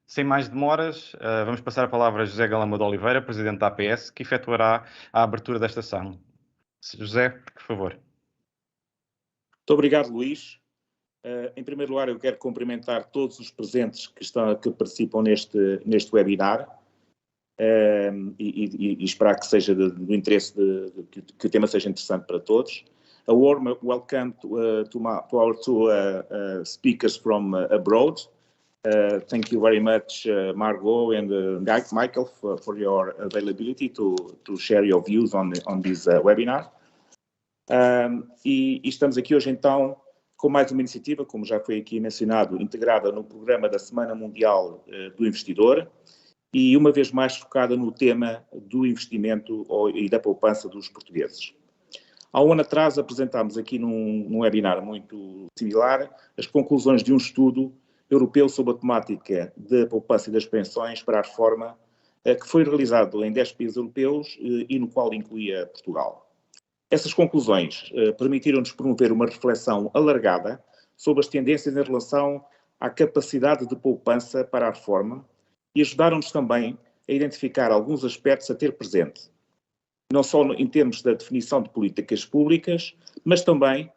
Sem mais demoras, vamos passar a palavra a José Galamba de Oliveira, Presidente da APS, que efetuará a abertura desta sessão. José, por favor. Muito obrigado, Luís. Em primeiro lugar, eu quero cumprimentar todos os presentes que participam neste webinar e esperar que seja do interesse, que o tema seja interessante para todos. A warm welcome to our two speakers from abroad. Thank you very much, Margot and Michael, for your availability to share your views on this webinar. E estamos aqui hoje, então, com mais uma iniciativa, como já foi aqui mencionado, integrada no programa da Semana Mundial do Investidor e, uma vez mais, focada no tema do investimento e da poupança dos portugueses. Há um ano atrás apresentámos aqui num webinar muito similar as conclusões de um estudo europeu sobre a temática da poupança e das pensões para a reforma, que foi realizado em 10 países europeus e no qual incluía Portugal. Essas conclusões permitiram-nos promover uma reflexão alargada sobre as tendências em relação à capacidade de poupança para a reforma e ajudaram-nos também a identificar alguns aspectos a ter presente, não só em termos da definição de políticas públicas, mas também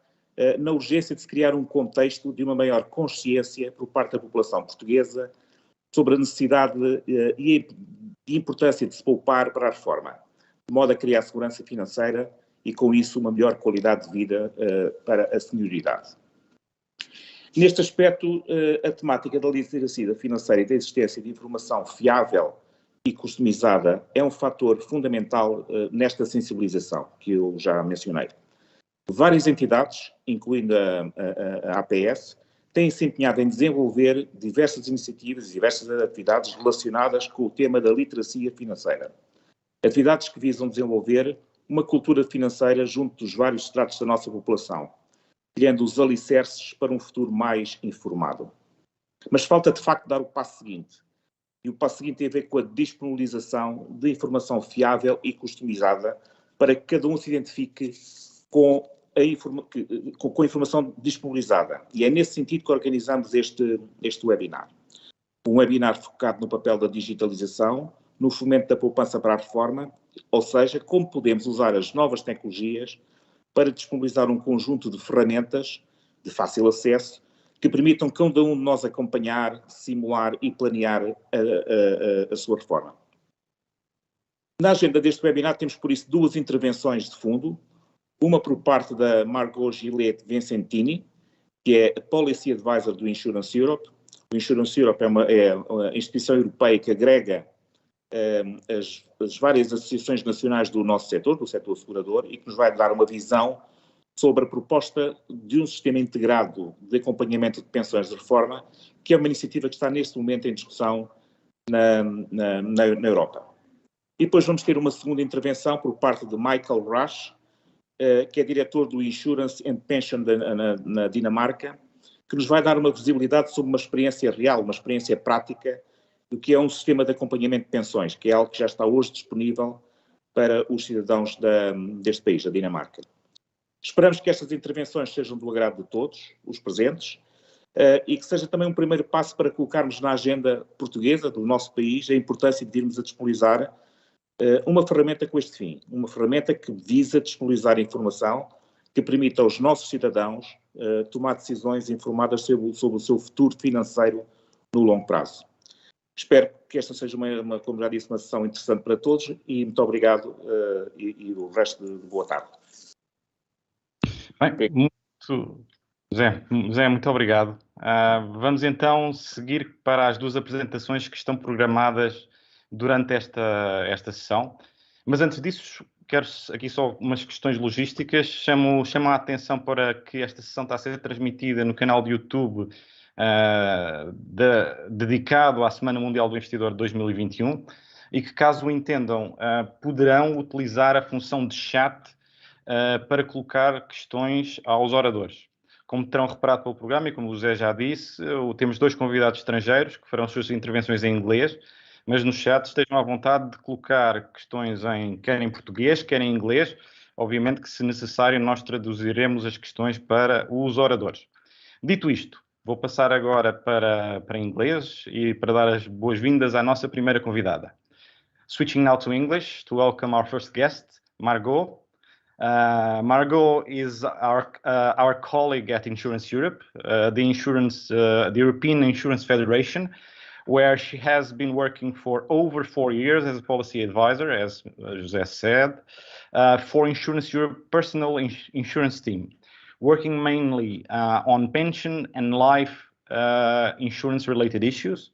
na urgência de se criar um contexto de uma maior consciência por parte da população portuguesa sobre a necessidade e a importância de se poupar para a reforma, de modo a criar segurança financeira e, com isso, uma melhor qualidade de vida para a senioridade. Neste aspecto, a temática da literacia financeira e da existência de informação fiável e customizada é um fator fundamental nesta sensibilização que eu já mencionei. Várias entidades, incluindo a APS, têm-se empenhado em desenvolver diversas iniciativas e diversas atividades relacionadas com o tema da literacia financeira. Atividades que visam desenvolver uma cultura financeira junto dos vários estratos da nossa população, criando os alicerces para um futuro mais informado. Mas falta, de facto, dar o passo seguinte. E o passo seguinte tem a ver com a disponibilização de informação fiável e customizada para que cada um se identifique com a informação disponibilizada. E é nesse sentido que organizamos este webinar. Um webinar focado no papel da digitalização, no fomento da poupança para a reforma, ou seja, como podemos usar as novas tecnologias para disponibilizar um conjunto de ferramentas de fácil acesso que permitam cada um de nós acompanhar, simular e planear a sua reforma. Na agenda deste webinar temos, por isso, duas intervenções de fundo, uma por parte da Margot Gillette Vincentini, que é a Policy Advisor do Insurance Europe. O Insurance Europe é uma instituição europeia que agrega as várias associações nacionais do nosso setor, do setor segurador, e que nos vai dar uma visão sobre a proposta de um sistema integrado de acompanhamento de pensões de reforma, que é uma iniciativa que está neste momento em discussão na Europa. E depois vamos ter uma segunda intervenção por parte de Michael Rush, que é diretor do Insurance and Pension na Dinamarca, que nos vai dar uma visibilidade sobre uma experiência real, uma experiência prática do que é um sistema de acompanhamento de pensões, que é algo que já está hoje disponível para os cidadãos deste país, da Dinamarca. Esperamos que estas intervenções sejam do agrado de todos os presentes e que seja também um primeiro passo para colocarmos na agenda portuguesa do nosso país a importância de irmos a disponibilizar uma ferramenta com este fim, uma ferramenta que visa disponibilizar informação que permita aos nossos cidadãos tomar decisões informadas sobre o seu futuro financeiro no longo prazo. Espero que esta seja, como já disse, uma sessão interessante para todos e muito obrigado e o resto de boa tarde. Bem, José, muito obrigado. Vamos então seguir para as duas apresentações que estão programadas durante esta sessão. Mas antes disso, quero aqui só umas questões logísticas. Chamo a atenção para que esta sessão está a ser transmitida no canal de YouTube dedicado à Semana Mundial do Investidor 2021 e que, caso o entendam, poderão utilizar a função de chat para colocar questões aos oradores. Como terão reparado pelo programa e como o José já disse, temos dois convidados estrangeiros que farão suas intervenções em inglês, mas no chat estejam à vontade de colocar questões quer em português, quer em inglês. Obviamente que, se necessário, nós traduziremos as questões para os oradores. Dito isto, Vou passar agora para inglês e para dar as boas-vindas à nossa primeira convidada. Switching now to English to welcome our first guest, Margot. Margot is our colleague at Insurance Europe, the European Insurance Federation, where she has been working for over 4 years as a policy advisor, as José said, for Insurance Europe personal insurance team, working mainly on pension and life insurance-related issues.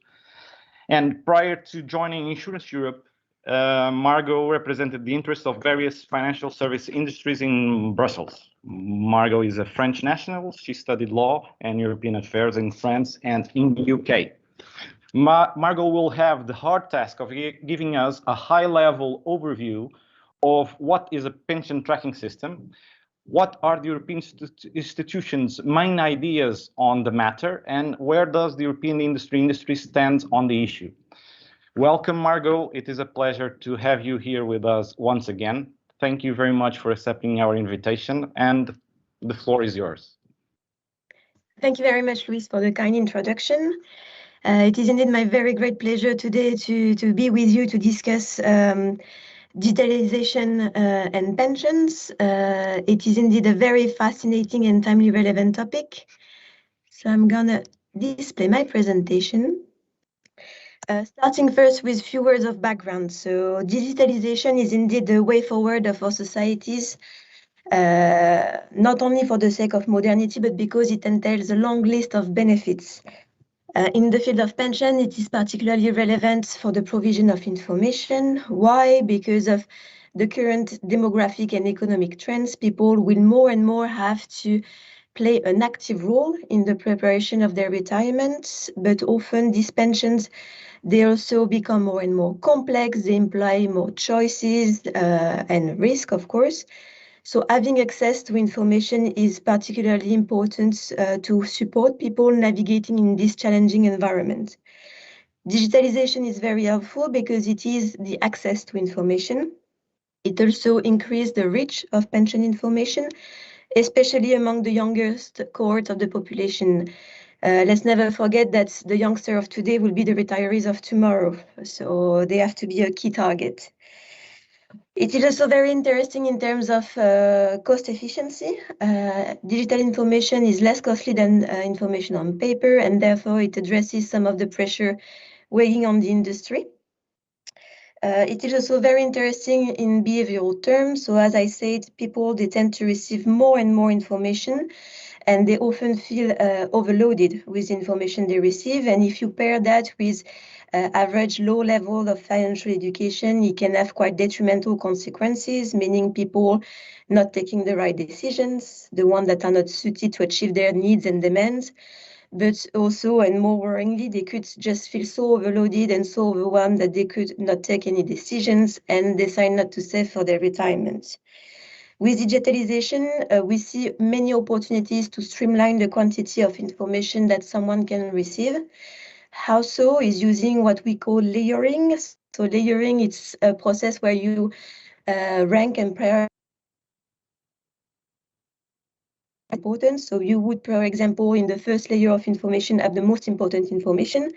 And prior to joining Insurance Europe, Margot represented the interests of various financial service industries in Brussels. Margot is a French national. She studied law and European affairs in France and in the UK. Margot will have the hard task of giving us a high-level overview of what is a pension tracking system, what are the European institutions' main ideas on the matter, and where does the European industry stand on the issue. Welcome, Margot. It is a pleasure to have you here with us once again. Thank you very much for accepting our invitation, and the floor is yours. Thank you very much, Luis, for the kind introduction. It is indeed my very great pleasure today to be with you to discuss digitalization and pensions. It is indeed a very fascinating and timely relevant topic. So I'm gonna display my presentation. Starting first with a few words of background. So digitalization is indeed the way forward of our societies, not only for the sake of modernity, but because it entails a long list of benefits. In the field of pension, it is particularly relevant for the provision of information. Why? Because of the current demographic and economic trends, people will more and more have to play an active role in the preparation of their retirement, but often these pensions, they also become more and more complex, they imply more choices and risk, of course. So having access to information is particularly important to support people navigating in this challenging environment. Digitalization is very helpful because it is the access to information. It also increases the reach of pension information, especially among the youngest cohort of the population. Let's never forget that the youngster of today will be the retirees of tomorrow, so they have to be a key target. It is also very interesting in terms of cost efficiency. Digital information is less costly than information on paper, and therefore it addresses some of the pressure weighing on the industry. It is also very interesting in behavioral terms. So as I said, people, they tend to receive more and more information, and they often feel overloaded with information they receive. And if you pair that with average low level of financial education, it can have quite detrimental consequences, meaning people not taking the right decisions, the ones that are not suited to achieve their needs and demands. But also, and more worryingly, they could just feel so overloaded and so overwhelmed that they could not take any decisions and decide not to save for their retirement. With digitalization, we see many opportunities to streamline the quantity of information that someone can receive. How so? Is using what we call layering. So layering, it's a process where you rank and prioritize importance. So you would, for example, in the first layer of information, have the most important information.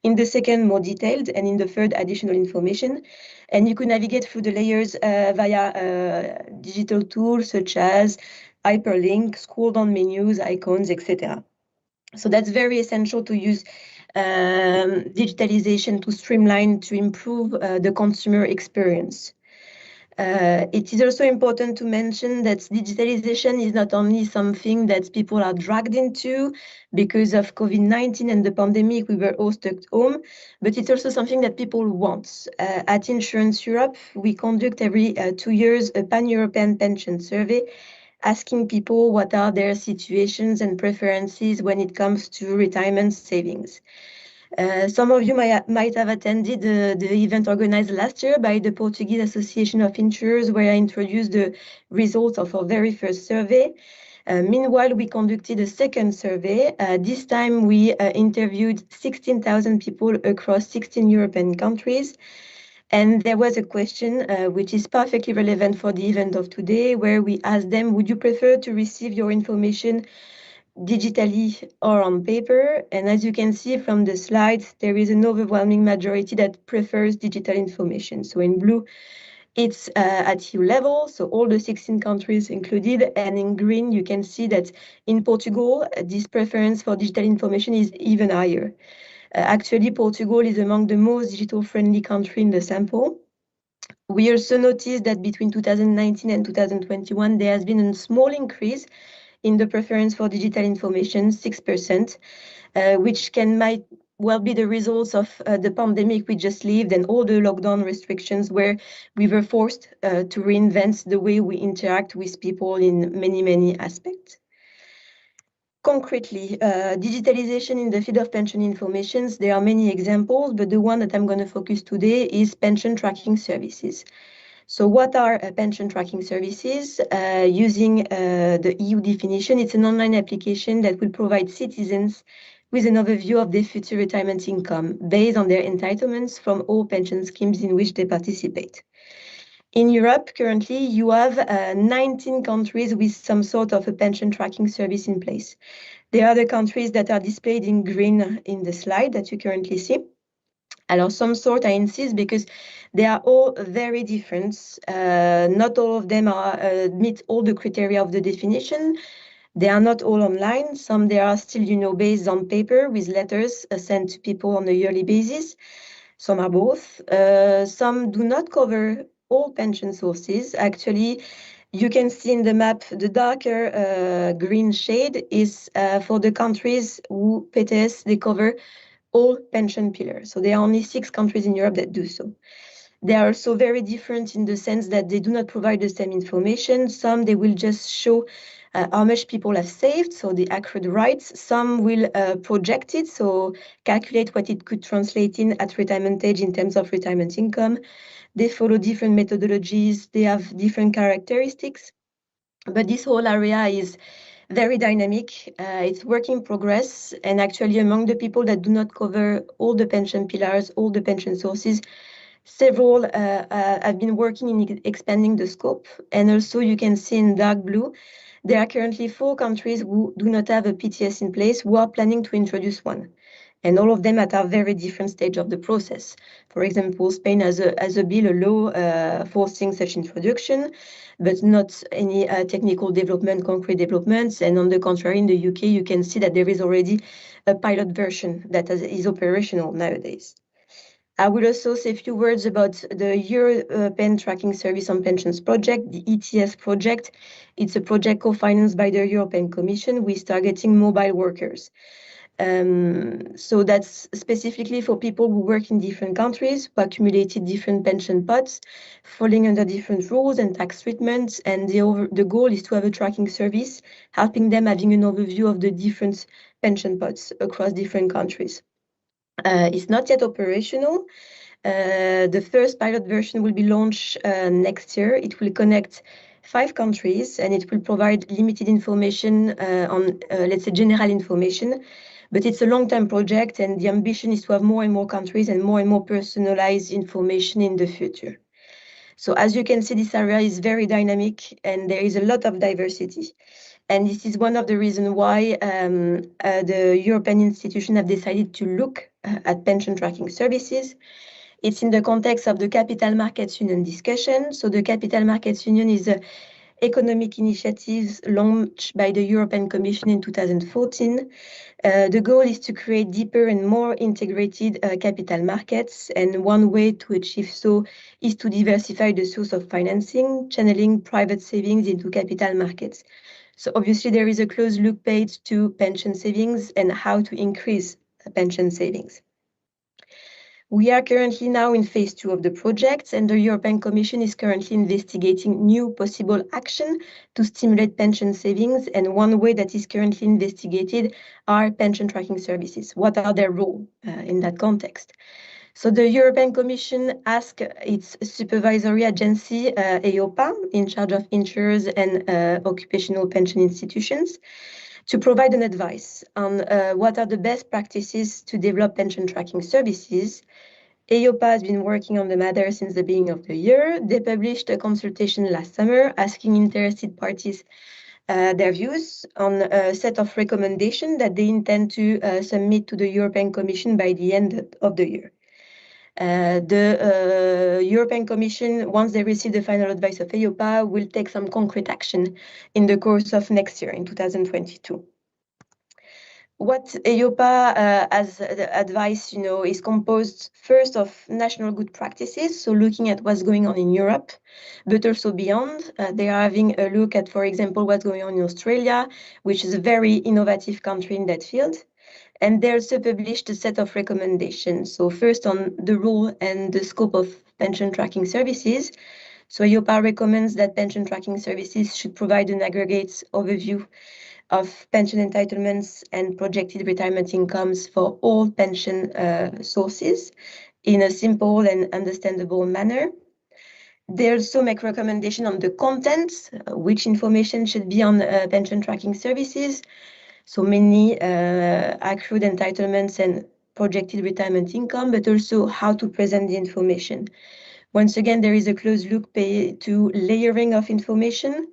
In the second, more detailed, and in the third, additional information. And you could navigate through the layers via digital tools such as hyperlink, scroll down menus, icons, etc. So that's very essential to use digitalization to streamline, to improve the consumer experience. It is also important to mention that digitalization is not only something that people are dragged into because of COVID-19 and the pandemic, we were all stuck at home, but it's also something that people want. At Insurance Europe, we conduct every 2 years a pan-European pension survey, asking people what are their situations and preferences when it comes to retirement savings. Some of you might have attended the event organized last year by the Portuguese Association of Insurers, where I introduced the results of our very first survey. Meanwhile, we conducted a second survey. This time we interviewed 16,000 people across 16 European countries. And there was a question which is perfectly relevant for the event of today, where we asked them, would you prefer to receive your information digitally or on paper. And as you can see from the slides, there is an overwhelming majority that prefers digital information. So in blue, it's at EU level, so all the 16 countries included. And in green, you can see that in Portugal, this preference for digital information is even higher. Actually, Portugal is among the most digital-friendly countries in the sample. We also noticed that between 2019 and 2021, there has been a small increase in the preference for digital information, 6%, which might well be the results of the pandemic we just lived and all the lockdown restrictions where we were forced to reinvent the way we interact with people in many aspects. Concretely, digitalization in the field of pension information, there are many examples, but the one that I'm going to focus today is pension tracking services. So what are pension tracking services? Using the EU definition, it's an online application that will provide citizens with an overview of their future retirement income based on their entitlements from all pension schemes in which they participate. In Europe, currently, you have 19 countries with some sort of a pension tracking service in place. There are the countries that are displayed in green in the slide that you currently see. Alors, some sort, I insist, because they are all very different. Not all of them meet all the criteria of the definition. They are not all online. Some they are still, based on paper with letters sent to people on a yearly basis. Some are both. Some do not cover all pension sources. Actually, you can see in the map, the darker green shade is for the countries who PTS, they cover all pension pillars. So there are only 6 countries in Europe that do so. They are also very different in the sense that they do not provide the same information. Some, they will just show how much people have saved, so the accrued rights. Some will project it, so calculate what it could translate in at retirement age in terms of retirement income. They follow different methodologies. They have different characteristics. But this whole area is very dynamic. It's work in progress. And actually, among the people that do not cover all the pension pillars, all the pension sources, several have been working in expanding the scope. And also, you can see in dark blue, there are currently 4 countries who do not have a PTS in place who are planning to introduce one. And all of them at a very different stage of the process. For example, Spain has a bill, a law forcing such introduction, but not any technical development, concrete developments. And on the contrary, in the UK, you can see that there is already a pilot version that is operational nowadays. I will also say a few words about the European Tracking Service on Pensions project, the ETS project. It's a project co-financed by the European Commission with targeting mobile workers. So that's specifically for people who work in different countries, who accumulated different pension pots, falling under different rules and tax treatments. And the goal is to have a tracking service, helping them having an overview of the different pension pots across different countries. It's not yet operational. The first pilot version will be launched next year. It will connect 5 countries and it will provide limited information on, let's say, general information. But it's a long-term project and the ambition is to have more and more countries and more personalized information in the future. So as you can see, this area is very dynamic and there is a lot of diversity. And this is one of the reasons why the European institutions have decided to look at pension tracking services. It's in the context of the Capital Markets Union discussion. So the Capital Markets Union is an economic initiative launched by the European Commission in 2014. The goal is to create deeper and more integrated capital markets. And one way to achieve so is to diversify the source of financing, channeling private savings into capital markets. So obviously there is a close look paid to pension savings and how to increase pension savings. We are currently now in phase 2 of the project, and the European Commission is currently investigating new possible action to stimulate pension savings. And one way that is currently investigated are pension tracking services. What are their role in that context? So the European Commission asked its supervisory agency, EIOPA, in charge of insurers and occupational pension institutions, to provide an advice on what are the best practices to develop pension tracking services. EIOPA has been working on the matter since the beginning of the year. They published a consultation last summer asking interested parties their views on a set of recommendations that they intend to submit to the European Commission by the end of the year. The European Commission, once they receive the final advice of EIOPA, will take some concrete action in the course of next year, in 2022. What EIOPA as advice, is composed first of national good practices, so looking at what's going on in Europe, but also beyond. They are having a look at, for example, what's going on in Australia, which is a very innovative country in that field. And they also published a set of recommendations. So first on the role and the scope of pension tracking services. So EIOPA recommends that pension tracking services should provide an aggregate overview of pension entitlements and projected retirement incomes for all pension sources in a simple and understandable manner. They also make recommendation on the content, which information should be on pension tracking services. So many accrued entitlements and projected retirement income, but also how to present the information. Once again, there is a close look to layering of information.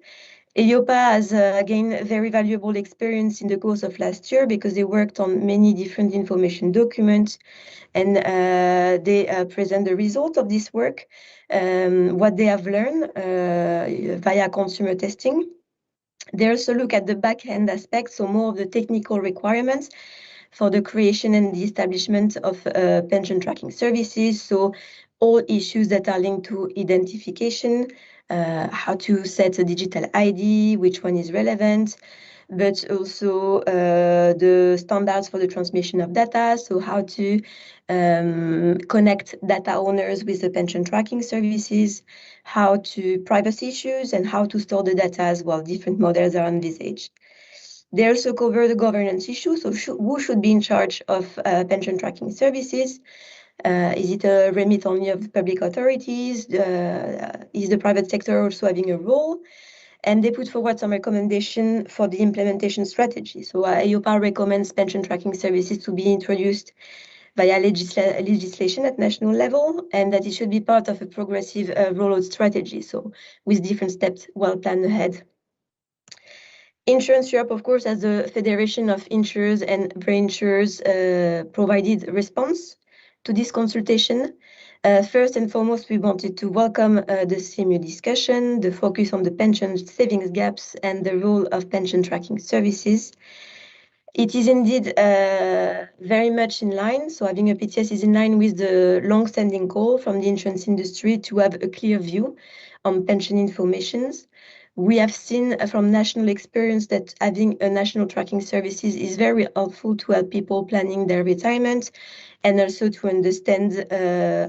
EIOPA has again very valuable experience in the course of last year because they worked on many different information documents, and they present the result of this work, what they have learned via consumer testing. They also look at the back-end aspects, so more of the technical requirements for the creation and the establishment of pension tracking services. So all issues that are linked to identification, how to set a digital ID, which one is relevant, but also the standards for the transmission of data, so how to connect data owners with the pension tracking services, how to privacy issues, and how to store the data as well. Different models are envisaged. They also cover the governance issues, so who should be in charge of pension tracking services? Is it a remit only of public authorities? Is the private sector also having a role? And they put forward some recommendation for the implementation strategy. So EIOPA recommends pension tracking services to be introduced via legislation at national level, and that it should be part of a progressive rollout strategy, so with different steps well planned ahead. Insurance Europe, of course, as the Federation of Insurers and Reinsurers, provided response to this consultation. First and foremost, we wanted to welcome the CMU discussion, the focus on the pension savings gaps and the role of pension tracking services. It is indeed very much in line. So having a PTS is in line with the long-standing call from the insurance industry to have a clear view on pension informations. We have seen from national experience that having a national tracking services is very helpful to help people planning their retirement and also to understand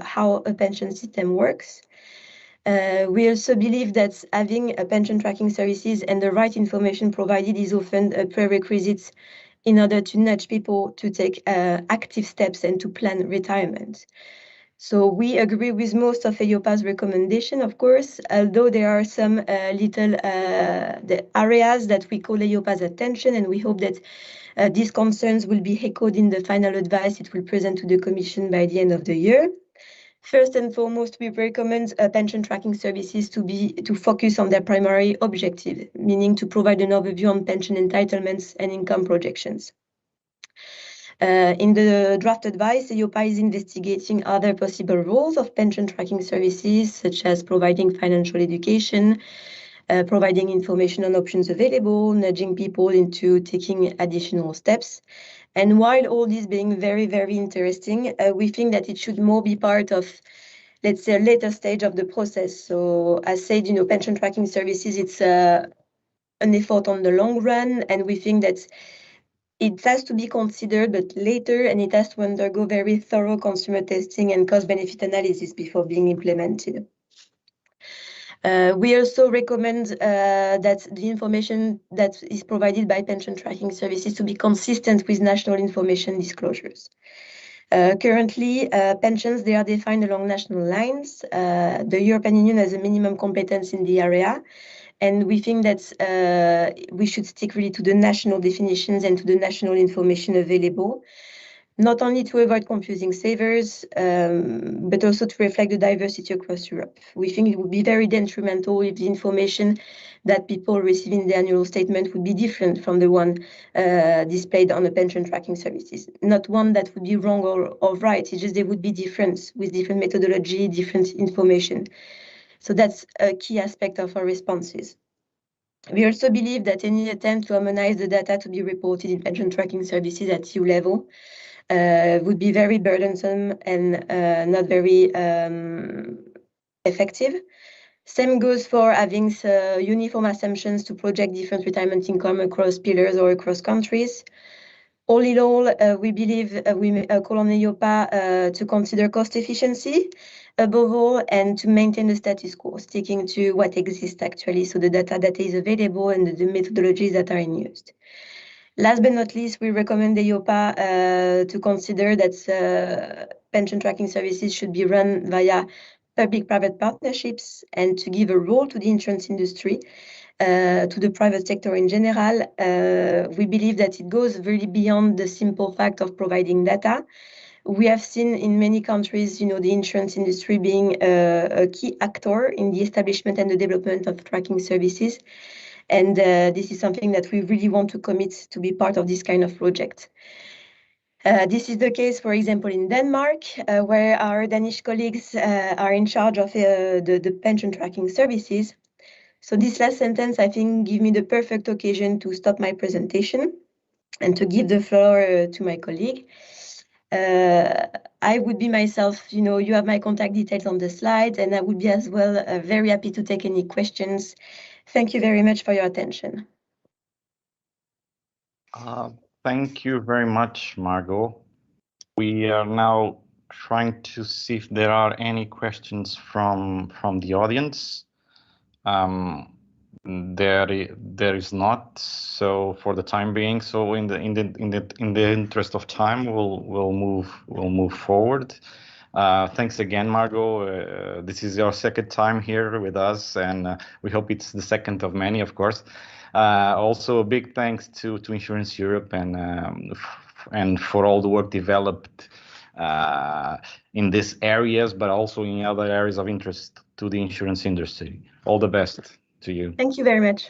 how a pension system works. We also believe that having a pension tracking services and the right information provided is often a prerequisite in order to nudge people to take active steps and to plan retirement. So we agree with most of EIOPA's recommendation, of course, although there are some the areas that we call EIOPA's attention, and we hope that these concerns will be echoed in the final advice it will present to the Commission by the end of the year. First and foremost, we recommend pension tracking services to focus on their primary objective, meaning to provide an overview on pension entitlements and income projections. In the draft advice, EIOPA is investigating other possible roles of pension tracking services, such as providing financial education, providing information on options available, nudging people into taking additional steps. And while all this being very, very interesting, we think that it should more be part of, let's say, a later stage of the process. So as said, pension tracking services, it's an effort on the long run, and we think that it has to be considered, but later, and it has to undergo very thorough consumer testing and cost-benefit analysis before being implemented. We also recommend that the information that is provided by pension tracking services to be consistent with national information disclosures. Currently, pensions, they are defined along national lines. The European Union has a minimum competence in the area, and we think that we should stick really to the national definitions and to the national information available. not only to avoid confusing savers, but also to reflect the diversity across Europe. We think it would be very detrimental if the information that people receive in the annual statement would be different from the one displayed on the pension tracking services. Not one that would be wrong or right, it's just they would be different with different methodology, different information. So that's a key aspect of our responses. We also believe that any attempt to harmonize the data to be reported in pension tracking services at EU level would be very burdensome and not very effective. Same goes for having uniform assumptions to project different retirement income across pillars or across countries. All in all, we believe we call on EIOPA to consider cost efficiency above all and to maintain the status quo, sticking to what exists actually, so the data that is available and the methodologies that are in use. Last but not least, we recommend the EIOPA to consider that pension tracking services should be run via public-private partnerships and to give a role to the insurance industry, to the private sector in general. We believe that it goes really beyond the simple fact of providing data. We have seen in many countries, the insurance industry being a key actor in the establishment and the development of tracking services. And this is something that we really want to commit to be part of this kind of project. This is the case, for example, in Denmark, where our Danish colleagues are in charge of the pension tracking services. So this last sentence, I think, gives me the perfect occasion to stop my presentation and to give the floor to my colleague. I would be myself, you have my contact details on the slide, and I would be as well very happy to take any questions. Thank you very much for your attention. Thank you very much, Margot. We are now trying to see if there are any questions from the audience. There is not. So for the time being, so in the interest of time, we'll move forward. Thanks again, Margot. This is your second time here with us, and we hope it's the second of many, of course. Also, a big thanks to Insurance Europe and for all the work developed in these areas, but also in other areas of interest to the insurance industry. All the best to you. Thank you very much.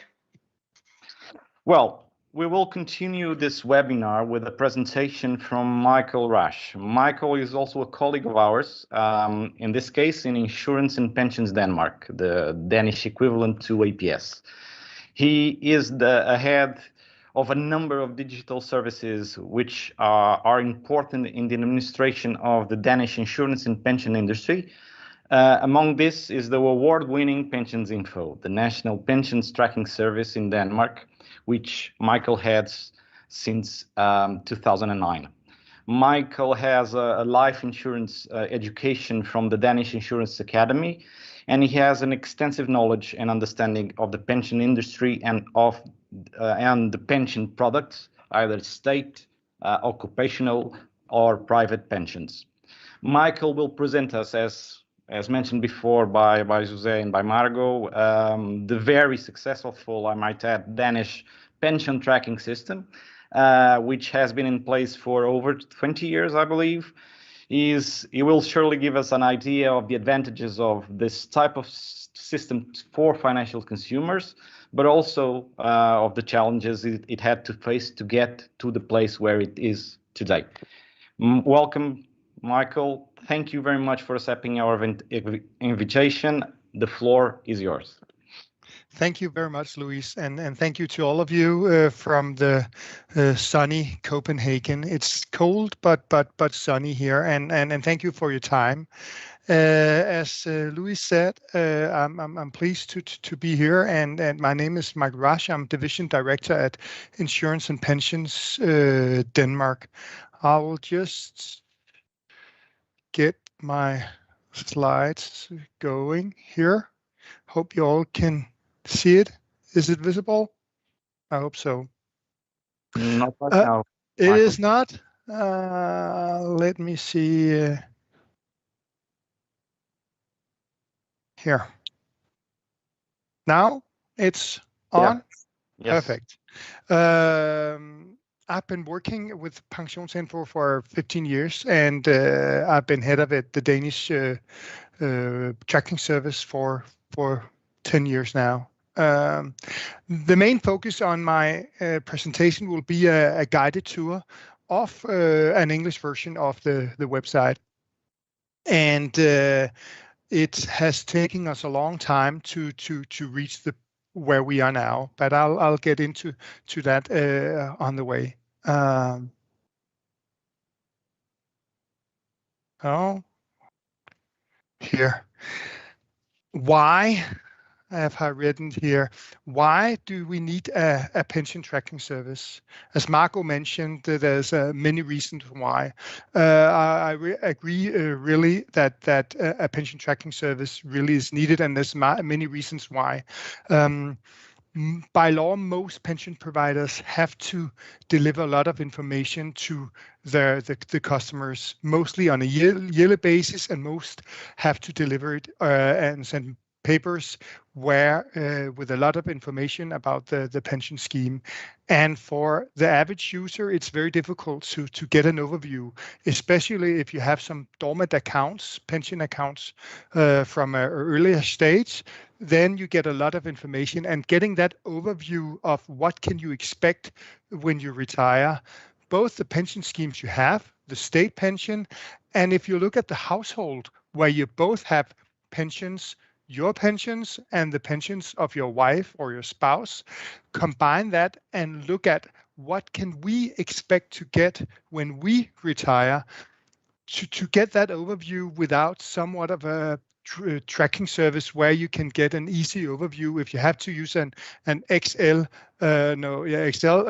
Well, we will continue this webinar with a presentation from Michael Rasch. Michael is also a colleague of ours, in this case in Insurance and Pensions Denmark, the Danish equivalent to APS. He is the head of a number of digital services which are important in the administration of the Danish insurance and pension industry. Among this is the award-winning Pensions Info, the national pensions tracking service in Denmark, which Michael heads since 2009. Michael has a life insurance education from the Danish Insurance Academy, and he has an extensive knowledge and understanding of the pension industry and the pension products, either state, occupational, or private pensions. Michael will present us, as mentioned before by José and by Margot, the very successful, I might add, Danish pension tracking system, which has been in place for over 20 years, I believe. He will surely give us an idea of the advantages of this type of system for financial consumers, but also of the challenges it had to face to get to the place where it is today. Welcome, Michael. Thank you very much for accepting our invitation. The floor is yours. Thank you very much, Luis, and thank you to all of you from the sunny Copenhagen. It's cold, but sunny here, and thank you for your time. As Luis said, I'm pleased to be here, and my name is Mike Rasch. I'm Division Director at Insurance and Pensions Denmark. I will just get my slides going here. Hope you all can see it. Is it visible? I hope so. Not right now. It is not. Let me see here. Now it's on. Yeah. Yes. Perfect. I've been working with Pensionsinfo for 15 years, and I've been head of it, the Danish tracking service for 10 years now. The main focus on my presentation will be a guided tour of an English version of the website. And it has taken us a long time to reach where we are now, but I'll get into that on the way. Here. Why have I written here? Why do we need a pension tracking service? As Marco mentioned, there's many reasons why. I agree really that a pension tracking service really is needed, and there's many reasons why. By law, most pension providers have to deliver a lot of information to the customers, mostly on a yearly basis, and most have to deliver it and send papers with a lot of information about the pension scheme. And for the average user, it's very difficult to get an overview, especially if you have some dormant accounts, pension accounts from an earlier stage. Then you get a lot of information, and getting that overview of what can you expect when you retire, both the pension schemes you have, the state pension, and if you look at the household where you both have pensions, your pensions and the pensions of your wife or your spouse, combine that and look at what can we expect to get when we retire, to get that overview without somewhat of a tracking service where you can get an easy overview. If you have to use an Excel, Excel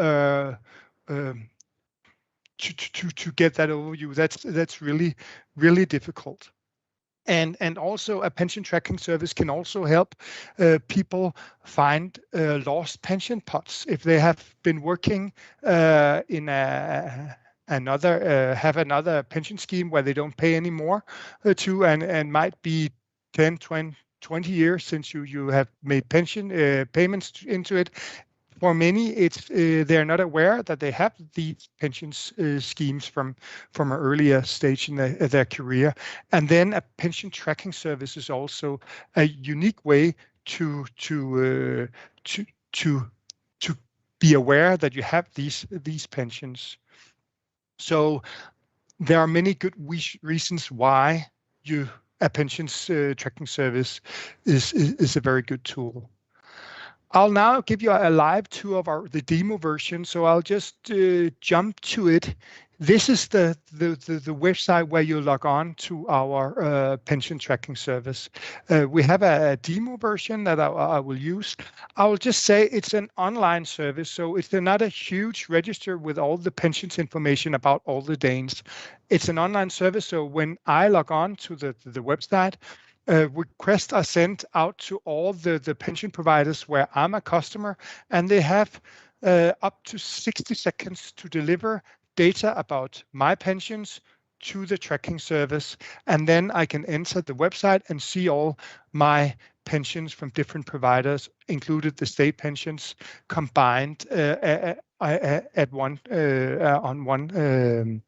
to get that overview, that's really difficult. And also a pension tracking service can also help people find lost pension pots if they have been working in another pension scheme where they don't pay anymore to, and might be 10, 20 years since you have made pension payments into it. For many, they're not aware that they have these pensions schemes from an earlier stage in their career. And then a pension tracking service is also a unique way to be aware that you have these pensions. So there are many good reasons why a pensions tracking service is a very good tool. I'll now give you a live tour of the demo version, so I'll just jump to it. This is the website where you log on to our pension tracking service. We have a demo version that I will use. I will just say it's an online service, so it's not a huge register with all the pensions information about all the Danes. It's an online service, so when I log on to the website, requests are sent out to all the pension providers where I'm a customer, and they have up to 60 seconds to deliver data about my pensions to the tracking service, and then I can enter the website and see all my pensions from different providers, included the state pensions, combined at one on one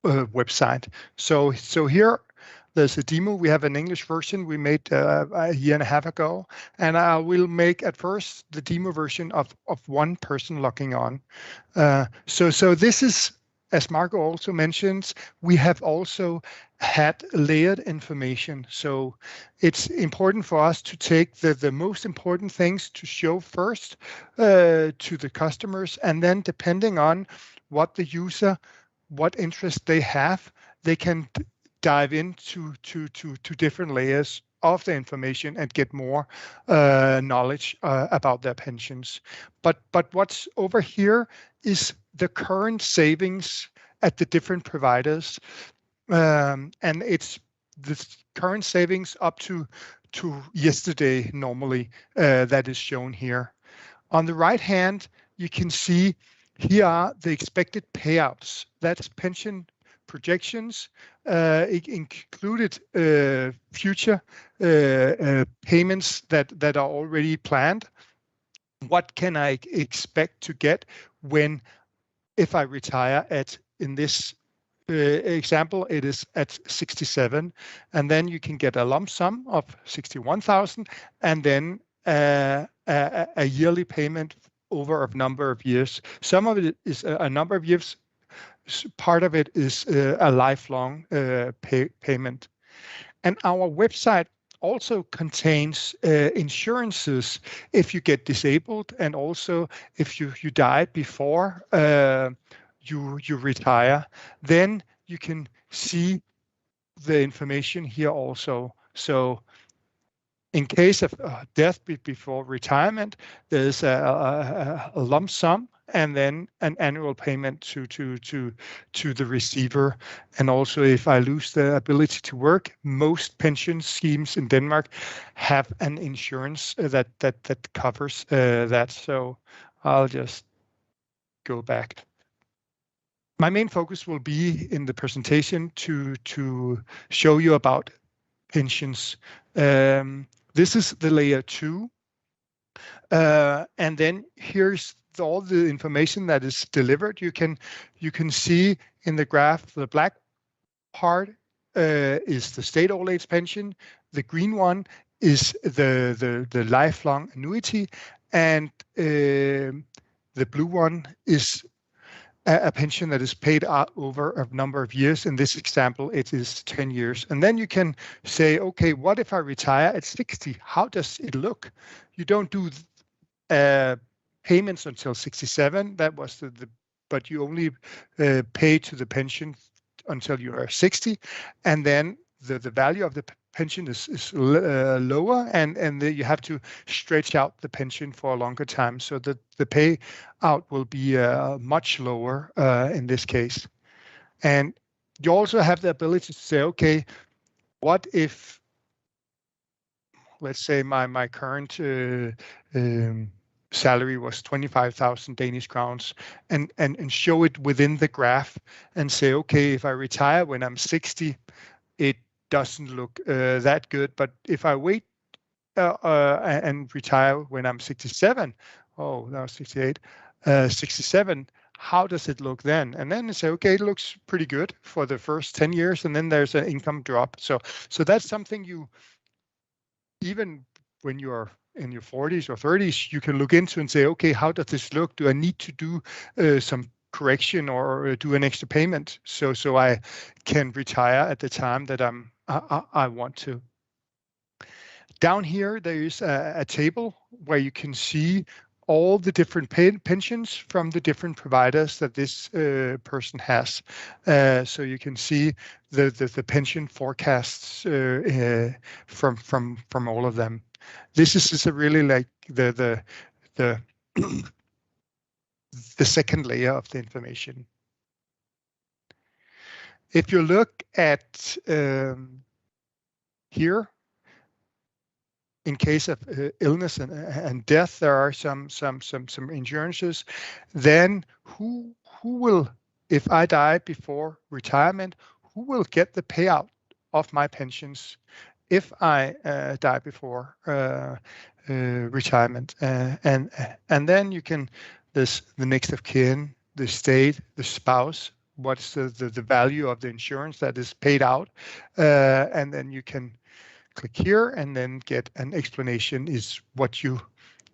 website. So here. There's a demo. We have an English version we made a year and a half ago, and I will make at first the demo version of one person logging on. So this is, as Marco also mentions, we have also had layered information. So it's important for us to take the most important things to show first to the customers, and then depending on what the user, what interest they have, they can dive into different layers of the information and get more knowledge about their pensions. But what's over here is the current savings at the different providers, and it's the current savings up to yesterday normally that is shown here. On the right hand, you can see here are the expected payouts. That's pension projections, included future payments that are already planned. what can I expect to get if I retire in this example, it is at 67, and then you can get a lump sum of 61,000, and then a yearly payment over a number of years. Some of it is a number of years. Part of it is a lifelong payment. And our website also contains insurances if you get disabled, and also if you die before you retire. Then you can see the information here also. So in case of death before retirement, there's a lump sum and then an annual payment to the receiver. And also, if I lose the ability to work, most pension schemes in Denmark have an insurance that covers that. So I'll just go back. My main focus will be in the presentation to show you about pensions. This is the layer 2. And then here's all the information that is delivered. You can see in the graph, the black part is the state old age pension. The green one is the lifelong annuity, and the blue one is a pension that is paid out over a number of years. In this example, it is 10 years. And then you can say, okay, what if I retire at 60? How does it look? You don't do payments until 67. That was but you only pay to the pension until you are 60. And then the value of the pension is lower, and you have to stretch out the pension for a longer time, so that the payout will be much lower in this case. And you also have the ability to say, okay, what if, let's say my current salary was 25,000 Danish crowns, and show it within the graph and say, okay, if I retire when I'm 60, it doesn't look that good. But if I wait and retire when I'm 67, oh, now 68, 67, how does it look then? And then you say, okay, it looks pretty good for the first 10 years, and then there's an income drop. So that's something you, even when you're in your 40s or 30s, you can look into and say, okay, how does this look? Do I need to do some correction or do an extra payment so I can retire at the time that I want to? Down here, there is a table where you can see all the different pensions from the different providers that this person has. So you can see the pension forecasts from all of them. This is a really like the second layer of the information. If you look at here, in case of illness and death, there are some insurances. Then who will, if I die before retirement, who will get the payout of my pensions if I die before retirement? And then you can, there's the next of kin, the state, the spouse, what's the value of the insurance that is paid out, and then you can click here and then get an explanation is what you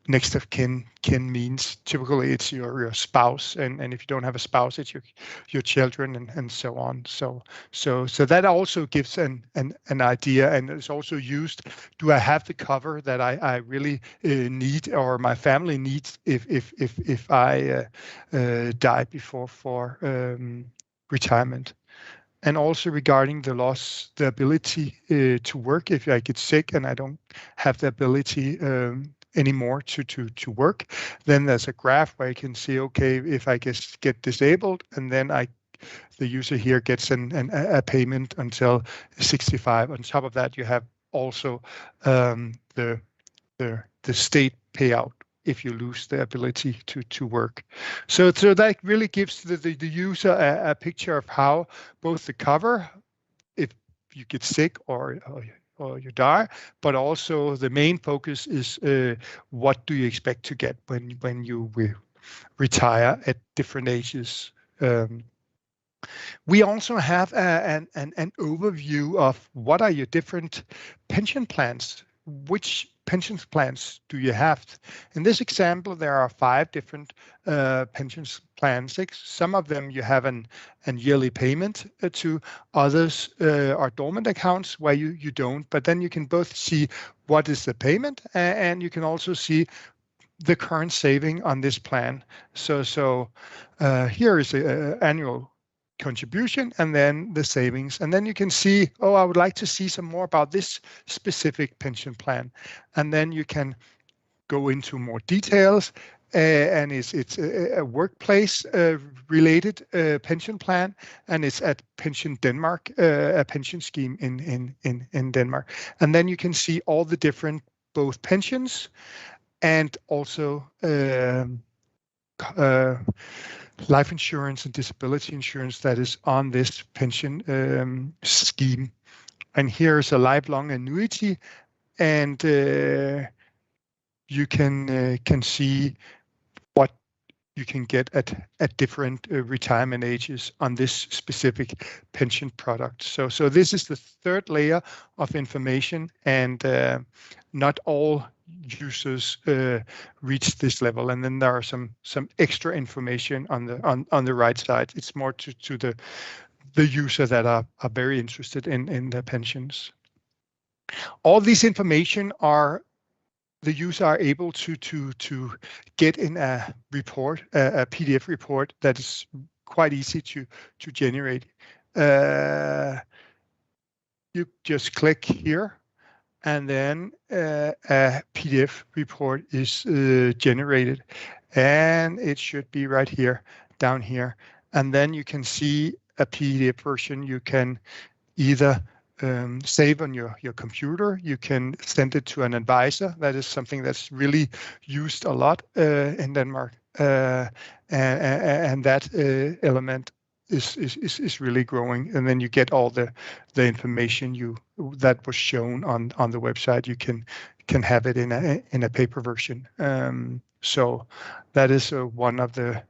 next of kin means. Typically it's your spouse, and if you don't have a spouse, it's your children and so on. So that also gives an idea, and it's also used. Do I have the cover that I really need, or my family needs, if I die before retirement? And also regarding the loss, the ability to work, if I get sick and I don't have the ability anymore to work, then there's a graph where you can see, okay, if I get disabled, and then the user here gets a payment until 65. On top of that, you have also the state payout if you lose the ability to work. So that really gives the user a picture of how both the cover, if you get sick or or you die, but also the main focus is what do you expect to get when you retire at different ages. We also have an overview of what are your different pension plans. Which pension plans do you have? In this example, there are 5 different pension plans. Some of them you have an yearly payment to. Others are dormant accounts where you don't. But then you can both see what is the payment, and you can also see the current saving on this plan. So here is an annual contribution and then the savings, and then you can see, oh, I would like to see some more about this specific pension plan, and then you can go into more details, and it's a workplace related pension plan, and it's at Pension Denmark, a pension scheme in Denmark, and then you can see all the different both pensions and also life insurance and disability insurance that is on this pension scheme. And here's a lifelong annuity, and you can see what you can get at different retirement ages on this specific pension product. So this is the third layer of information, and not all users reach this level. And then there are some extra information on the right side. It's more to the user that are very interested in the pensions. All this information the user are able to get in a report, a PDF report that is quite easy to generate. You just click here, and then a PDF report is generated, and it should be right here, down here. And then you can see a PDF version. You can either save on your computer, you can send it to an advisor. That is something that's really used a lot in Denmark, and that element is really growing. And then you get all the information that was shown on the website. You can have it in a paper version. So that is one of the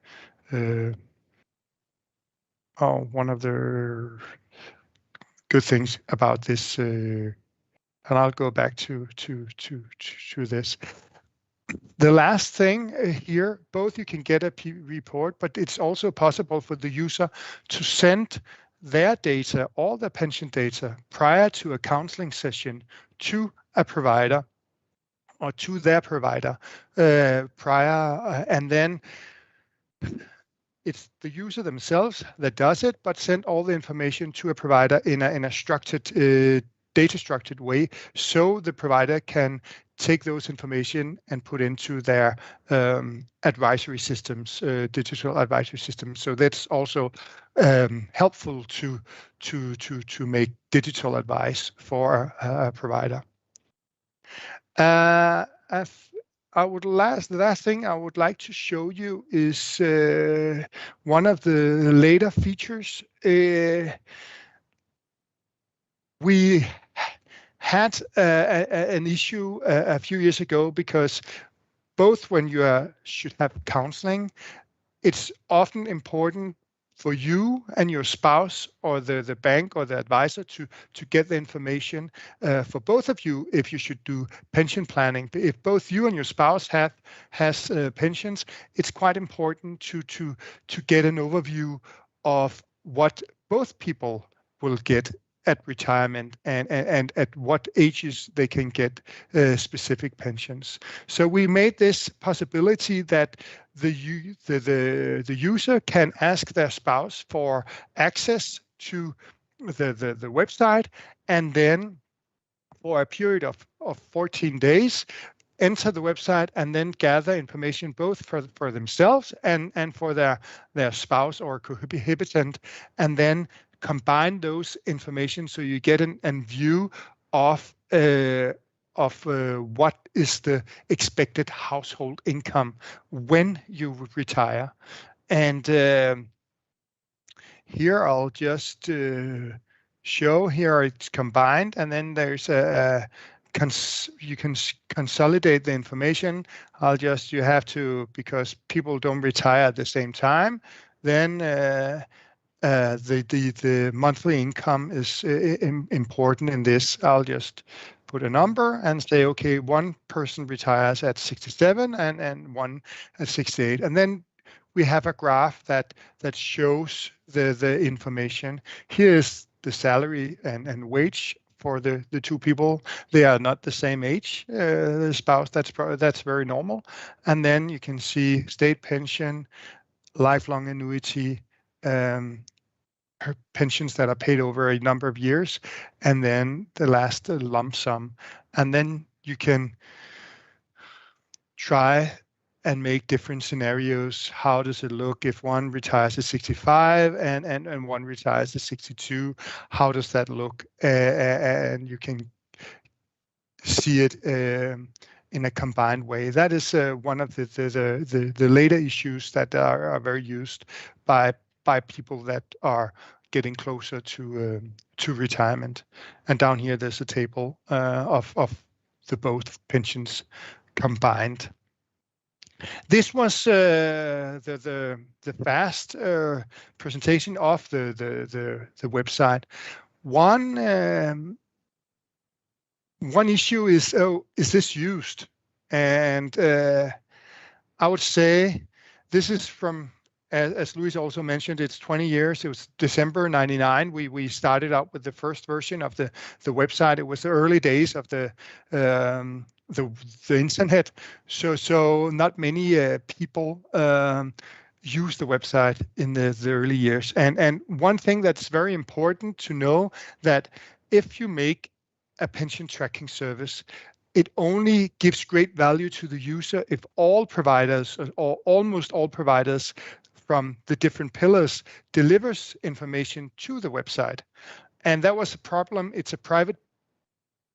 good things about this, and I'll go back to this. The last thing here, both you can get a report, but it's also possible for the user to send their data, all the pension data, prior to a counseling session to a provider or to their provider prior, and then it's the user themselves that does it, but send all the information to a provider in a structured, data-structured way, so the provider can take those information and put into their advisory systems, digital advisory systems. So that's also helpful to make digital advice for a provider. The last thing I would like to show you is one of the later features. We had an issue a few years ago, because both when you should have counseling, it's often important for you and your spouse or the bank or the advisor to get the information for both of you if you should do pension planning. If both you and your spouse has pensions, it's quite important to get an overview of what both people will get at retirement and at what ages they can get specific pensions. So we made this possibility that the user can ask their spouse for access to the website, and then for a period of 14 days, enter the website and then gather information both for themselves and for their spouse or cohabitant, and then combine those information so you get a view of what is the expected household income when you retire. And here I'll just show here it's combined, and then there's you can consolidate the information. You have to, because people don't retire at the same time, then the monthly income is important in this. I'll just put a number and say, okay, one person retires at 67 and one at 68. And then we have a graph that shows the information. Here's the salary and wage for the two people. They are not the same age, the spouse. That's very normal. And then you can see state pension, lifelong annuity, pensions that are paid over a number of years, and then the last lump sum. And then you can try and make different scenarios. How does it look if one retires at 65 and one retires at 62? How does that look? And you can see it in a combined way. That is one of the later issues that are very used by people that are getting closer to retirement. And down here, there's a table of the both pensions combined. This was the fast presentation of the website. One issue is, is this used? And I would say this is from, as Louis also mentioned, it's 20 years. It was December 99. We started out with the first version of the website. It was the early days of the internet. So not many people use the website in the early years. And one thing that's very important to know, that if you make a pension tracking service, it only gives great value to the user if all providers, or almost all providers from the different pillars, delivers information to the website. And that was a problem. It's a private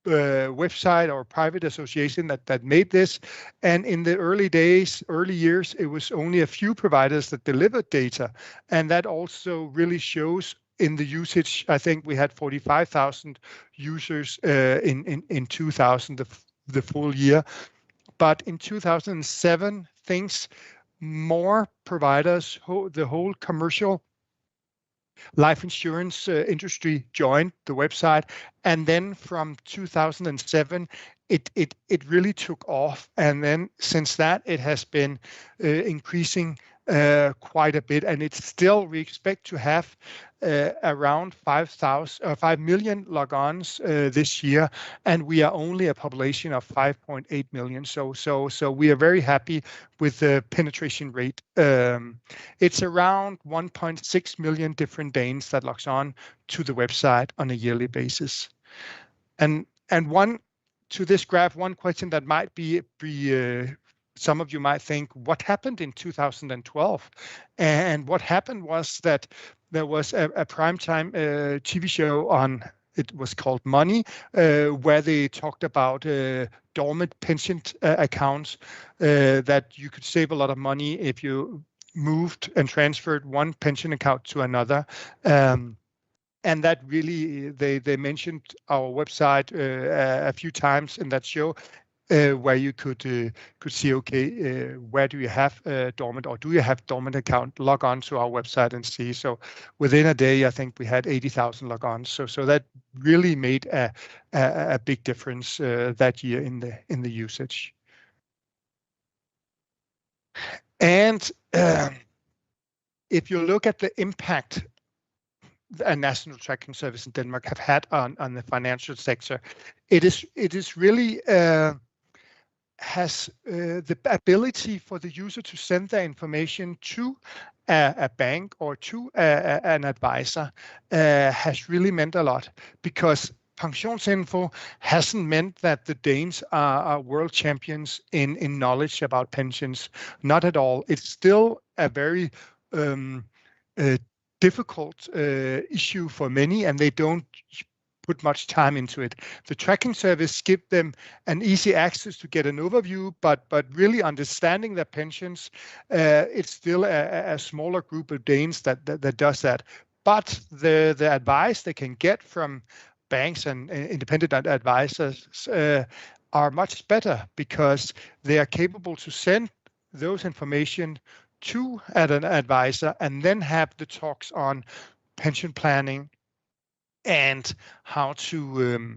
website or private association that made this. And in the early years, it was only a few providers that delivered data. And that also really shows in the usage. I think we had 45,000 users in 2000, the full year. But in 2007, more providers, the whole commercial life insurance industry joined the website. And then from 2007, it really took off. And then since that, it has been increasing quite a bit. And it's still, we expect to have around 5 million logons this year, and we are only a population of 5.8 million. So we are very happy with the penetration rate. It's around 1.6 million different Danes that logs on to the website on a yearly basis. And to this graph, one question that might be some of you might think, what happened in 2012? And what happened was that there was a primetime TV show on, it was called Money, where they talked about dormant pension accounts, that you could save a lot of money if you moved and transferred one pension account to another. And that really, they mentioned our website a few times in that show, where you could see, okay, where do you have dormant, or do you have dormant account? Log on to our website and see. So within a day, I think we had 80,000 logons. So that really made a big difference that year in the usage. And if you look at the impact a national tracking service in Denmark have had on the financial sector, it is really has the ability for the user to send their information to a bank or to an advisor has really meant a lot, because Pensionsinfo hasn't meant that the Danes are world champions in knowledge about pensions. Not at all. It's still a very difficult issue for many, and they don't put much time into it. The tracking service gives them an easy access to get an overview, but really understanding their pensions, it's still a smaller group of Danes that does that. but the advice they can get from banks and independent advisors are much better because they are capable to send those information to an advisor and then have the talks on pension planning and how to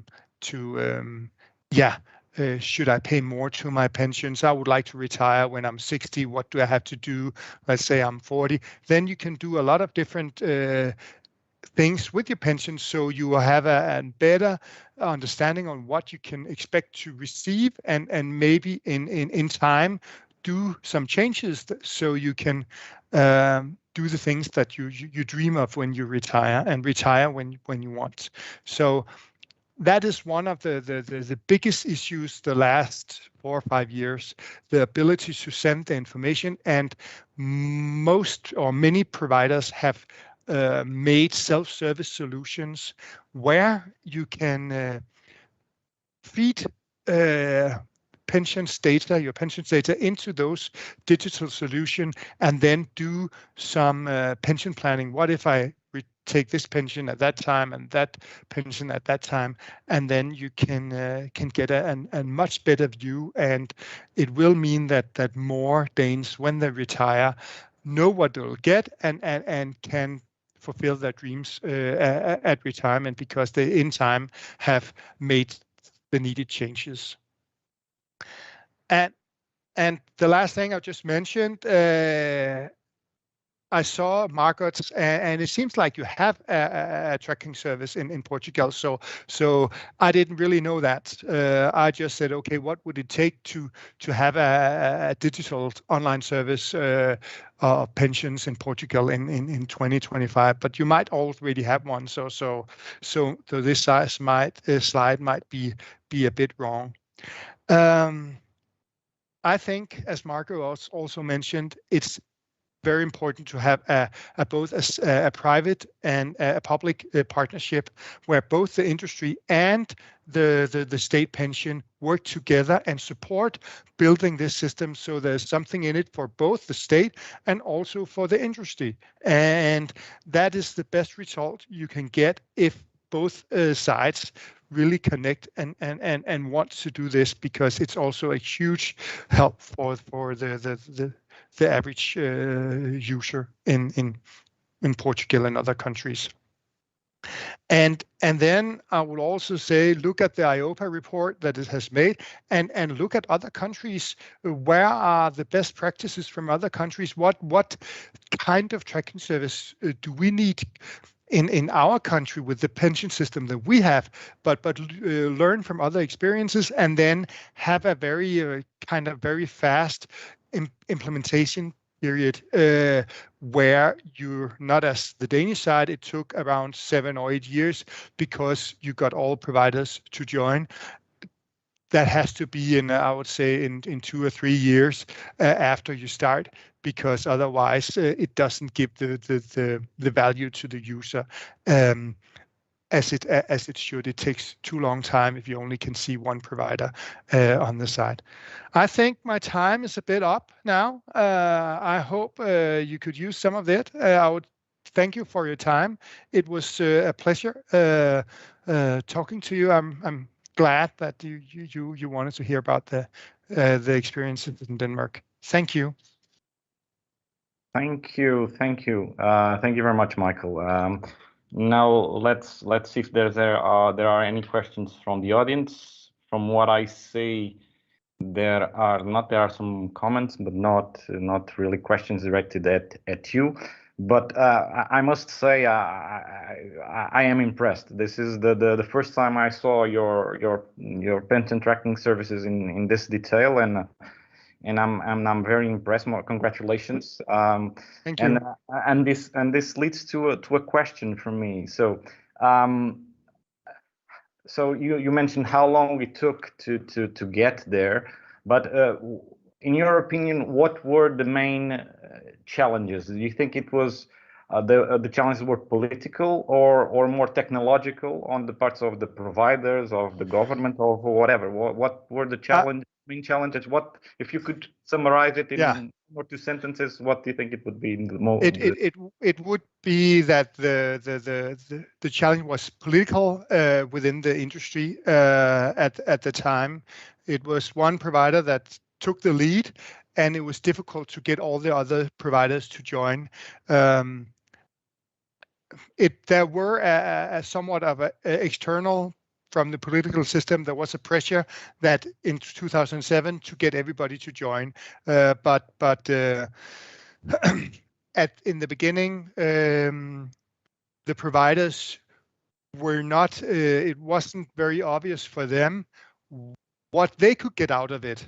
should I pay more to my pensions? I would like to retire when I'm 60. What do I have to do? Let's say I'm 40. Then you can do a lot of different things with your pension, so you will have a better understanding on what you can expect to receive, and maybe in time do some changes so you can do the things that you dream of when you retire, and retire when you want. So that is one of the biggest issues the last 4 or 5 years, the ability to send the information, and most or many providers have made self-service solutions where you can feed pensions data, your pensions data, into those digital solution, and then do some pension planning. What if I take this pension at that time and that pension at that time? And then you can get a much better view, and it will mean that more Danes, when they retire, know what they'll get and can fulfill their dreams at retirement, because they in time have made the needed changes. And the last thing I just mentioned, I saw Margot, and it seems like you have a tracking service in Portugal. So I didn't really know that. I just said, okay, what would it take to have a digital online service of pensions in Portugal in 2025? But you might already have one. So this slide might be a bit wrong. I think, as Marco also mentioned, it's very important to have both a private and a public partnership, where both the industry and the state pension work together and support building this system, so there's something in it for both the state and also for the industry. And that is the best result you can get if both sides really connect and want to do this, because it's also a huge help for the average user in Portugal and other countries. And then I would also say, look at the IOPA report that it has made, and look at other countries. Where are the best practices from other countries? What kind of tracking service do we need in our country with the pension system that we have, but learn from other experiences, and then have a very very fast implementation period, where you're not, as the Danish side, it took around 7 or 8 years because you got all providers to join. That has to be I would say in 2 or 3 years after you start, because otherwise it doesn't give the value to the user as it should. It takes too long time if you only can see one provider on the side. I think my time is a bit up now. I hope you could use some of it. I would thank you for your time. It was a pleasure talking to you. I'm glad that you wanted to hear about the experiences in Denmark. Thank you. Thank you. Thank you very much, Michael. Now let's see if there are any questions from the audience. From what I see, there are some comments, but not really questions directed at you. But I must say I am impressed. This is the first time I saw your pension tracking services in this detail, and I'm very impressed. More congratulations. Thank you. And this leads to a question from me. So you mentioned how long it took to get there, but in your opinion, what were the main challenges? Do you think it was the challenges were political or more technological on the parts of the providers, of the government, or whatever? What were the challenges? main challenges? What, if you could summarize it in Yeah. 1 or 2 sentences, what do you think it would be? It would be that the challenge was political within the industry at the time. It was one provider that took the lead, and it was difficult to get all the other providers to join. There were a somewhat of a external from the political system. There was a pressure that in 2007 to get everybody to join, but in the beginning, the providers were not. It wasn't very obvious for them what they could get out of it,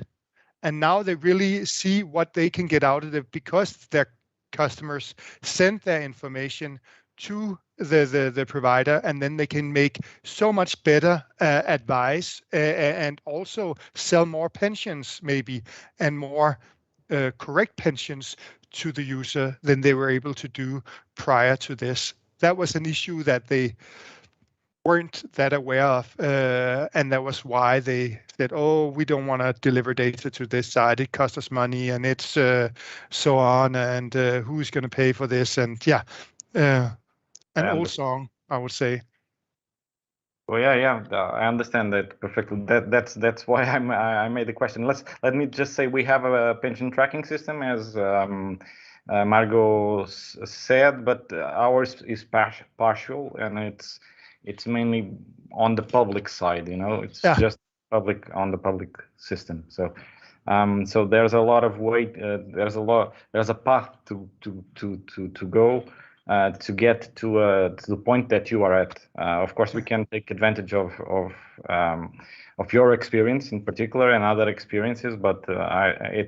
and now they really see what they can get out of it because their customers send their information to the provider, and then they can make so much better advice and also sell more pensions maybe and more correct pensions to the user than they were able to do prior to this. That was an issue that they weren't that aware of, and that was why they said, oh, we don't want to deliver data to this side. It costs us money, and it's so on, and who's going to pay for this? And yeah, an old song, I would say. Well, yeah, I understand that perfectly. That's why I made the question. Let me just say we have a pension tracking system, as Margot said, but ours is partial, and it's mainly on the public side. It's just public on the public system. So there's a lot of weight. There's a path to go. To get to the point that you are at. Of course, we can take advantage of your experience in particular and other experiences, but I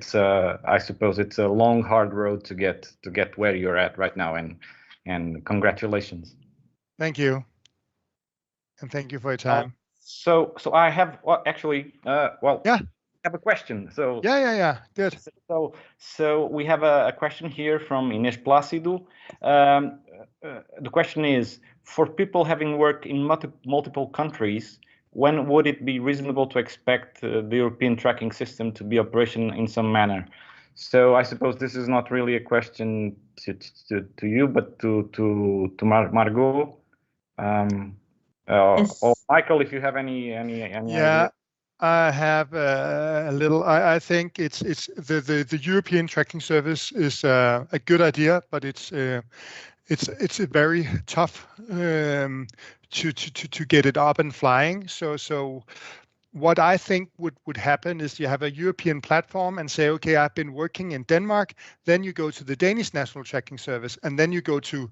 suppose it's a long, hard road to get where you're at right now. And congratulations. Thank you, and thank you for your time. So I have actually yeah. I have a question. So yeah, good. So we have a question here from Inês Plácido. The question is, for people having worked in multiple countries, when would it be reasonable to expect the European tracking system to be operational in some manner? So I suppose this is not really a question to you, but to Margot. Yes. Or Michael, if you have any idea. I have a little. I think it's the European tracking service is a good idea, but it's a very tough to get it up and flying. So what I think would happen is you have a European platform and say, okay, I've been working in Denmark. Then you go to the Danish National Tracking Service, and then you go to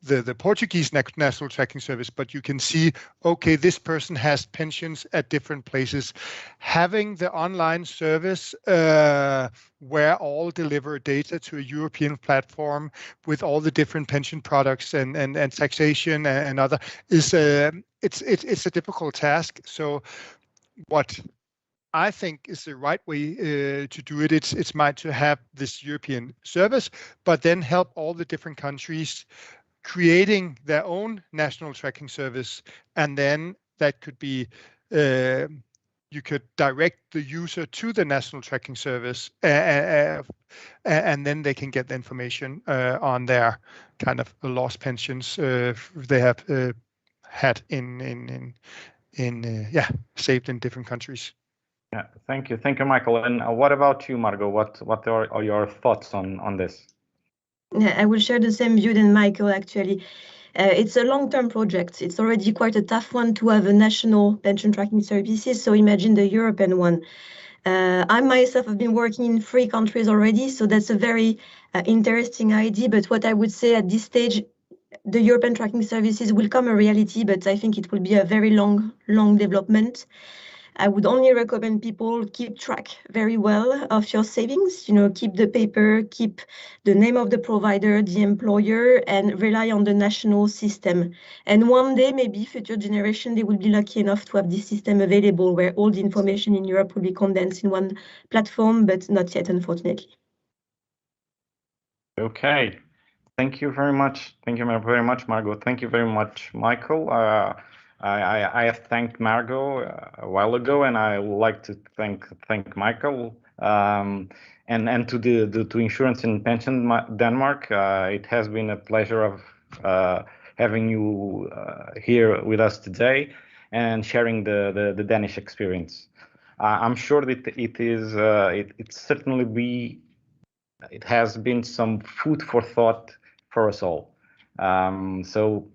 the Portuguese National Tracking Service. But you can see, okay, this person has pensions at different places. Having the online service where all deliver data to a European platform with all the different pension products and taxation and other is it's a difficult task. So what I think is the right way to do it, it's meant to have this European service, but then help all the different countries creating their own national tracking service, and then that could be you could direct the user to the national tracking service, and then they can get the information on their kind of lost pensions they have had saved in different countries. Yeah, thank you, Michael. And what about you, Margot? What are your thoughts on this? Yeah, I will share the same view than Michael. Actually, it's a long-term project. It's already quite a tough one to have a national pension tracking services. So imagine the European one. I myself have been working in 3 countries already, so that's a very interesting idea. But what I would say at this stage, the European tracking services will come a reality, but I think it will be a very long development. I would only recommend people keep track very well of your savings, keep the paper, keep the name of the provider, the employer, and rely on the national system. And one day, maybe future generation, they will be lucky enough to have this system available where all the information in Europe will be condensed in one platform, but not yet, unfortunately. Okay. Thank you very much. Thank you very much, Margot. Thank you very much, Michael. I have thanked Margot a while ago, and I would like to thank Michael. And to Insurance and Pension Denmark, it has been a pleasure of having you here with us today and sharing the Danish experience. I'm sure that it has been some food for thought for us all. So,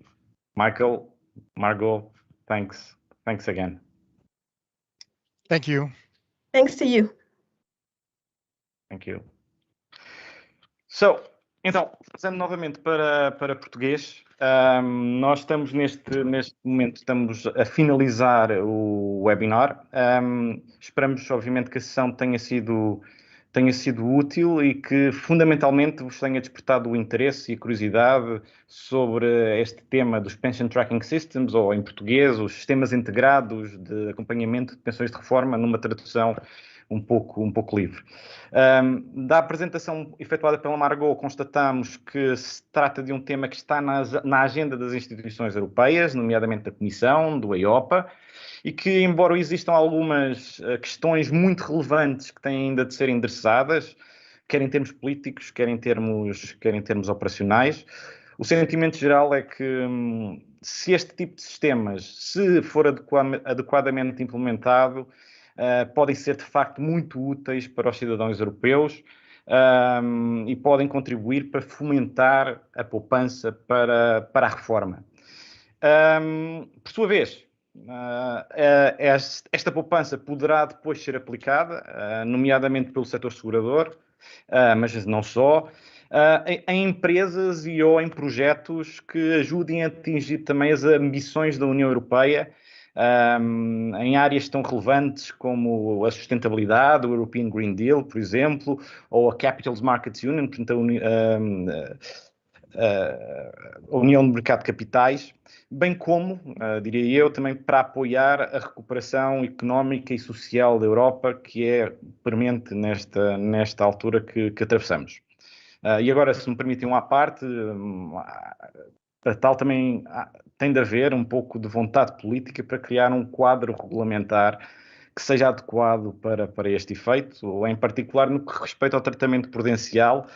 Michael, Margot, thanks again. Thank you. Thanks to you. Thank you. So, então, passando novamente para português, nós estamos neste momento, estamos a finalizar o webinar. Esperamos, obviamente, que a sessão tenha sido útil e que, fundamentalmente, vos tenha despertado o interesse e a curiosidade sobre este tema dos Pension Tracking Systems, ou em português, os sistemas integrados de acompanhamento de pensões de reforma, numa tradução um pouco livre. Da apresentação efetuada pela Margot, constatamos que se trata de um tema que está na agenda das instituições europeias, nomeadamente da Comissão, do EIOPA, e que, embora existam algumas questões muito relevantes que têm ainda de ser endereçadas, quer em termos políticos, quer em termos operacionais, o sentimento geral é que se este tipo de sistemas, se for adequadamente implementado, podem ser de facto muito úteis para os cidadãos europeus e podem contribuir para fomentar a poupança para a reforma. Por sua vez, esta poupança poderá depois ser aplicada, nomeadamente pelo setor segurador, mas não só, em empresas ou em projetos que ajudem a atingir também as ambições da União Europeia, em áreas tão relevantes como a sustentabilidade, o European Green Deal, por exemplo, ou a Capital Markets Union, portanto, a União do Mercado de Capitais, bem como, diria eu, também para apoiar a recuperação económica e social da Europa, que é premente nesta altura que atravessamos. E agora, se me permitem uma à parte, para tal também tem de haver um pouco de vontade política para criar um quadro regulamentar que seja adequado para este efeito, ou em particular no que respeita ao tratamento prudencial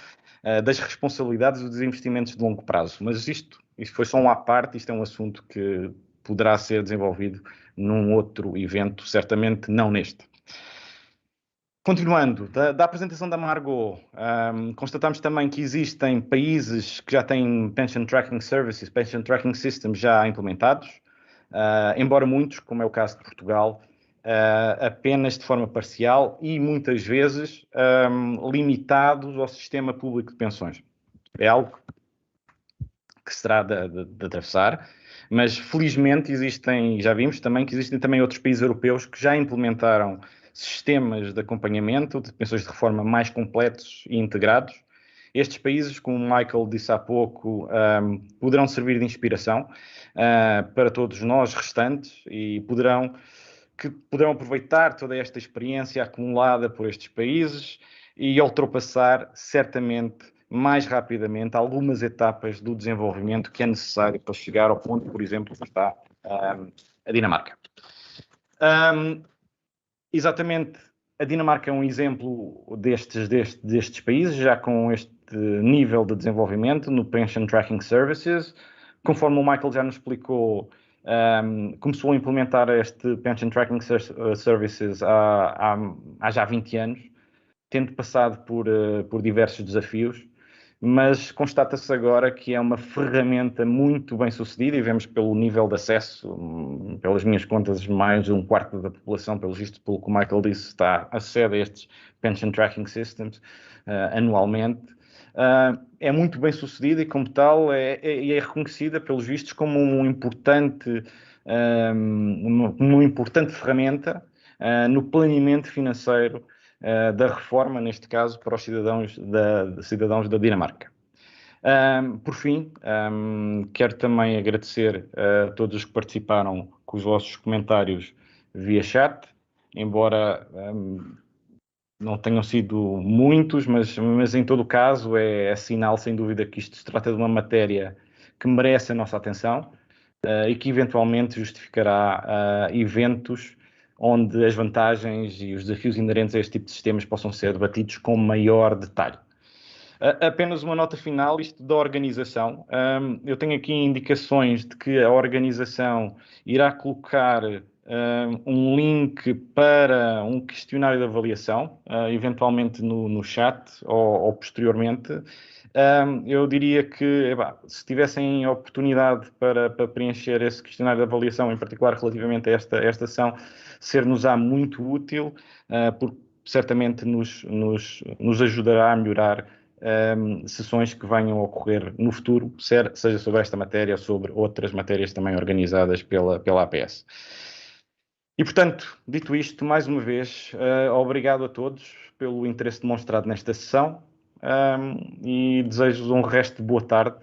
das responsabilidades dos investimentos de longo prazo. Mas isto foi só uma à parte, isto é um assunto que poderá ser desenvolvido num outro evento, certamente não neste. Continuando, da apresentação da Margot, constatamos também que existem países que já têm Pension Tracking Services, Pension Tracking Systems já implementados, embora muitos, como é o caso de Portugal, apenas de forma parcial e muitas vezes limitados ao sistema público de pensões. É algo que será de atravessar, mas felizmente já vimos também que existem também outros países europeus que já implementaram sistemas de acompanhamento de pensões de reforma mais completos e integrados. Estes países, como o Michael disse há pouco, poderão servir de inspiração para todos nós restantes e poderão aproveitar toda esta experiência acumulada por estes países e ultrapassar certamente mais rapidamente algumas etapas do desenvolvimento que é necessário para chegar ao ponto, por exemplo, que está a Dinamarca. Exatamente, a Dinamarca é um exemplo destes países, já com este nível de desenvolvimento no Pension Tracking Services. Conforme o Michael já nos explicou, começou a implementar este Pension Tracking Services há já 20 anos, tendo passado por diversos desafios, mas constata-se agora que é uma ferramenta muito bem sucedida e vemos pelo nível de acesso, pelas minhas contas, mais de um quarto da população, pelo visto, pelo que o Michael disse, está acede a estes Pension Tracking Systems anualmente. É muito bem sucedida e, como tal, é reconhecida, pelos vistos, como uma importante ferramenta no planeamento financeiro da reforma, neste caso, para os cidadãos da Dinamarca. Por fim, quero também agradecer a todos os que participaram com os vossos comentários via chat, embora não tenham sido muitos, mas em todo o caso é sinal, sem dúvida, que isto se trata de uma matéria que merece a nossa atenção. e que eventualmente justificará eventos onde as vantagens e os desafios inerentes a este tipo de sistemas possam ser debatidos com maior detalhe. Apenas uma nota final, isto da organização. Eu tenho aqui indicações de que a organização irá colocar um link para um questionário de avaliação, eventualmente no chat ou posteriormente. Eu diria que, se tivessem a oportunidade para preencher esse questionário de avaliação, em particular relativamente a esta ação, ser-nos-á muito útil, porque certamente nos ajudará a melhorar sessões que venham a ocorrer no futuro, seja sobre esta matéria ou sobre outras matérias também organizadas pela APS. E, portanto, dito isto, mais uma vez, obrigado a todos pelo interesse demonstrado nesta sessão e desejo-vos um resto de boa tarde